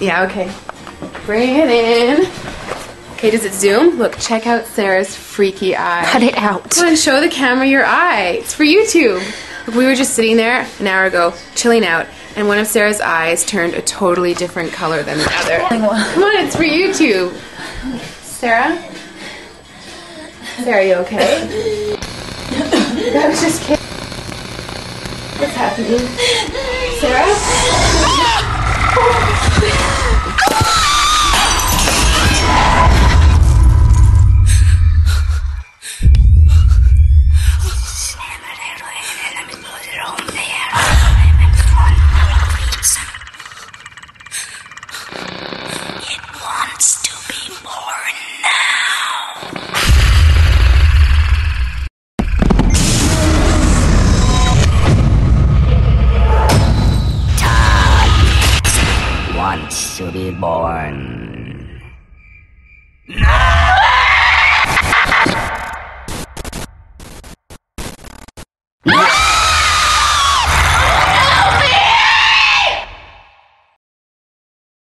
Yeah, okay. Bring it in. Okay, does it zoom? Look, check out Sarah's freaky eye. Cut it out. Come on, show the camera your eye. It's for YouTube. Look, we were just sitting there an hour ago, chilling out, and one of Sarah's eyes turned a totally different color than the other. Come on, it's for YouTube. Sarah? Sarah, are you okay? I was just kidding. What's happening? Sarah? It wants to be born now. Todd wants to be born. No!